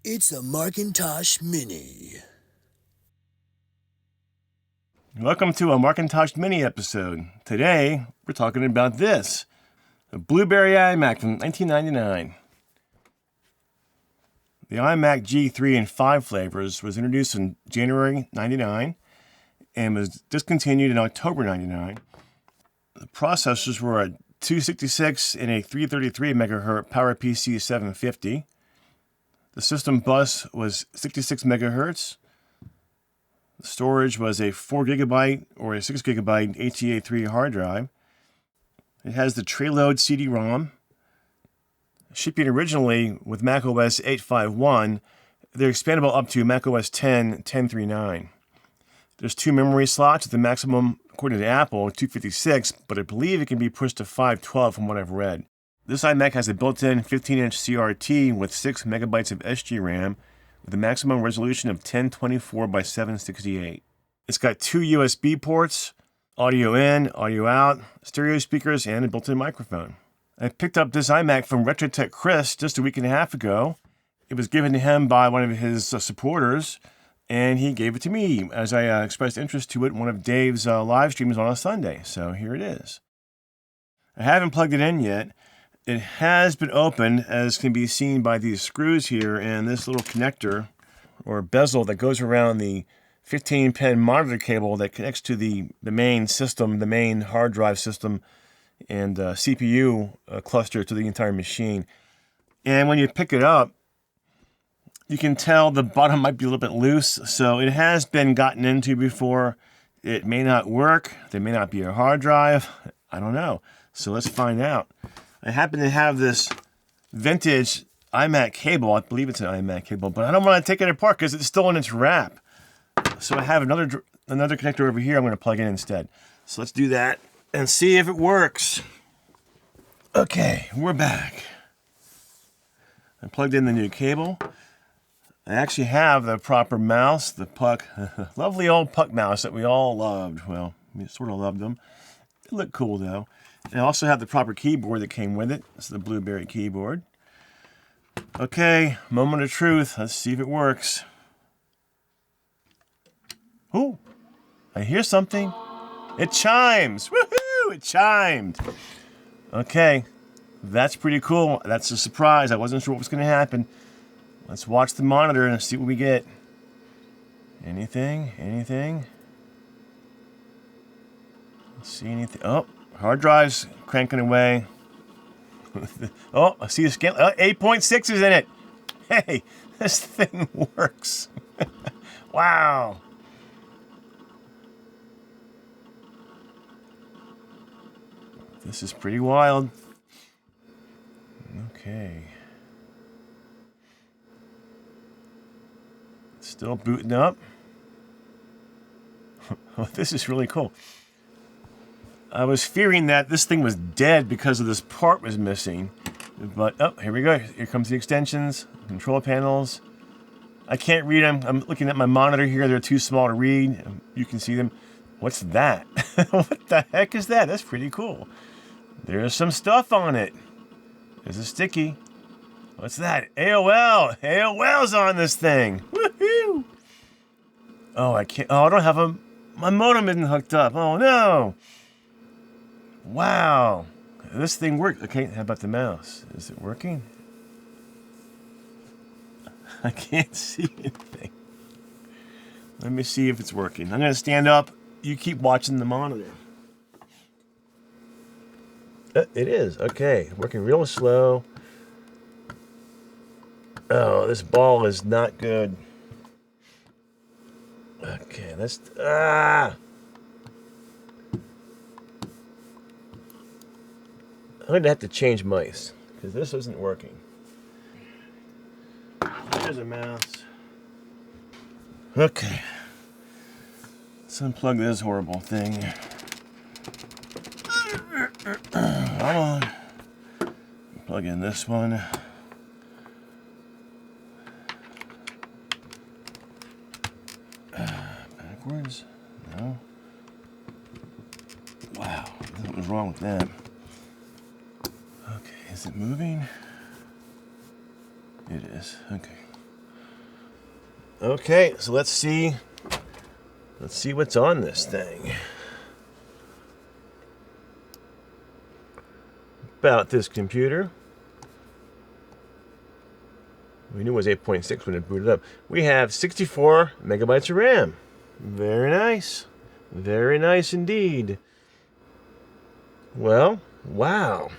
It's a Markintosh Mini. Welcome to a Markintosh Mini episode. Today, we're talking about this. The Blueberry iMac from 1999. The iMac G3 in 5 flavors was introduced in January 99 and was discontinued in October 99. The processors were a 266 and a 333 MHz PowerPC 750. The system bus was 66 MHz. The storage was a 4 GB or a 6 GB HEA3 hard drive. It has the tray-load CD-ROM. Shipping originally with macOS 8.5.1, they're expandable up to macOS 10.10.3.9. There's 2 memory slots, the maximum, according to Apple, 256, but I believe it can be pushed to 512 from what I've read. This iMac has a built-in 15-inch CRT with 6 megabytes of SG-RAM with a maximum resolution of 1024 by 768. It's got 2 USB ports, audio in, audio out, stereo speakers, and a built-in microphone. I picked up this iMac from RetroTech Chris just a week and a half ago. It was given to him by one of his supporters, and he gave it to me as I expressed interest to it in one of Dave's live streams on a Sunday. So here it is. I haven't plugged it in yet. It has been opened, as can be seen by these screws here and this little connector or bezel that goes around the 15-pin monitor cable that connects to the main system, the main hard drive system, and CPU cluster to the entire machine. And when you pick it up, you can tell the bottom might be a little bit loose, so it has been gotten into before. It may not work. There may not be a hard drive. I don't know. So let's find out. I happen to have this vintage iMac cable. I believe it's an iMac cable, but I don't want to take it apart because it's still in its wrap. So I have another connector over here I'm going to plug in instead. So let's do that and see if it works. Okay, we're back. I plugged in the new cable. I actually have the proper mouse, the Puck, lovely old Puck mouse that we all loved. Well, we sort of loved them. It looked cool though. And I also have the proper keyboard that came with it. It's the Blueberry keyboard. Okay, moment of truth. Let's see if it works. Ooh, I hear something. It chimes. Woohoo! It chimed. Okay, that's pretty cool. That's a surprise. I wasn't sure what was going to happen. Let's watch the monitor and see what we get. Anything? Anything? Let's see anything. Oh, hard drive's cranking away. Oh, I see a scan. 8.6 is in it. Hey, this thing works. Wow. This is pretty wild. Okay. Still booting up. Oh, this is really cool. I was fearing that this thing was dead because of this part was missing. But, oh, here we go. Here comes the extensions, control panels. I can't read them. I'm looking at my monitor here. They're too small to read. You can see them. What's that? What the heck is that? That's pretty cool. There's some stuff on it. There's a sticky. What's that? AOL. AOL's on this thing. Woohoo! Oh, I can't. Oh, I don't have my modem isn't hooked up. Oh, no. Wow. This thing works. Okay, how about the mouse? Is it working? I can't see anything. Let me see if it's working. I'm going to stand up. You keep watching the monitor. It is. Okay. Working real slow. Oh, this ball is not good. Okay, let's... I'm going to have to change mice, because this isn't working. There's a mouse. Okay. Let's unplug this horrible thing. Come on. Plug in this one. Backwards? No. Wow, what was wrong with that? Okay, is it moving? It is. Okay. Okay, so let's see what's on this thing. About this computer. We knew it was 8.6 when it booted up. We have 64 megabytes of RAM. Very nice. Very nice indeed. Well, wow.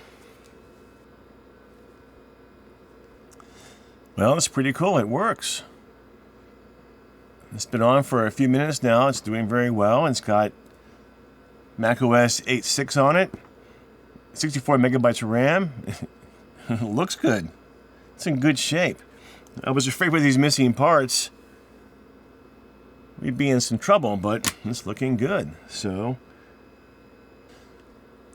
Well, it's pretty cool. It works. It's been on for a few minutes now. It's doing very well. It's got macOS 8.6 on it. 64 megabytes of RAM. It looks good. It's in good shape. I was afraid with these missing parts we'd be in some trouble, but it's looking good. So,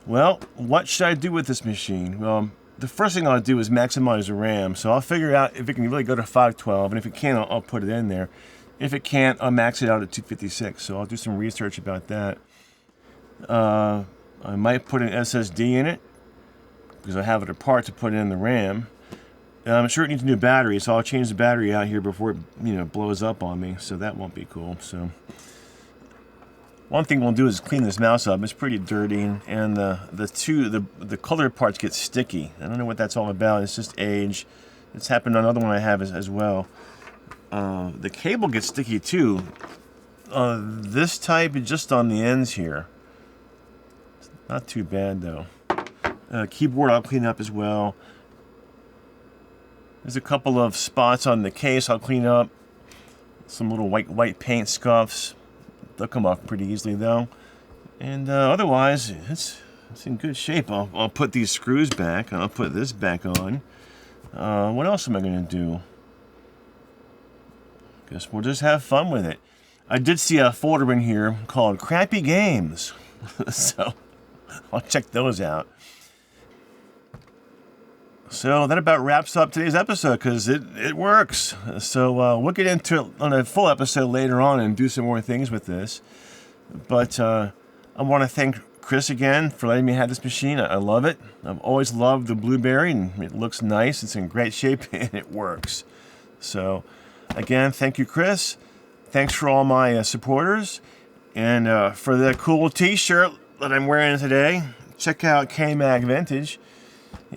well, what should I do with this machine? Well, the first thing I'll do is maximize the RAM. So I'll figure out if it can really go to 512, and if it can, I'll put it in there. If it can't, I'll max it out at 256. So I'll do some research about that. I might put an SSD in it because I have it apart to put in the RAM. I'm sure it needs a new battery, so I'll change the battery out here before it blows up on me. So that won't be cool. So one thing we'll do is clean this mouse up. It's pretty dirty, and the colored parts get sticky. I don't know what that's all about. It's just age. It's happened on another one I have as well. The cable gets sticky too. This type is just on the ends here. Not too bad though. Keyboard I'll clean up as well. There's a couple of spots on the case I'll clean up. Some little white paint scuffs. They'll come off pretty easily though. And otherwise, it's in good shape. I'll put these screws back. I'll put this back on. What else am I going to do? Guess we'll just have fun with it. I did see a folder in here called Crappy Games. So I'll check those out. So that about wraps up today's episode because it works. So we'll get into it on a full episode later on and do some more things with this. But I want to thank Chris again for letting me have this machine. I love it. I've always loved the Blueberry, and it looks nice. It's in great shape, and it works. So again, thank you, Chris. Thanks for all my supporters. And for the cool t-shirt that I'm wearing today, check out K-Mag Vintage.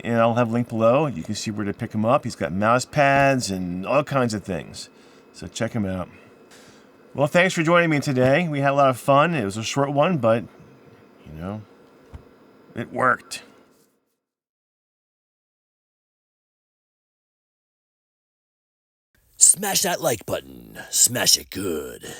And I'll have a link below. You can see where to pick him up. He's got mouse pads and all kinds of things. So check him out. Well, thanks for joining me today. We had a lot of fun. It was a short one, but, it worked. Smash that like button. Smash it good.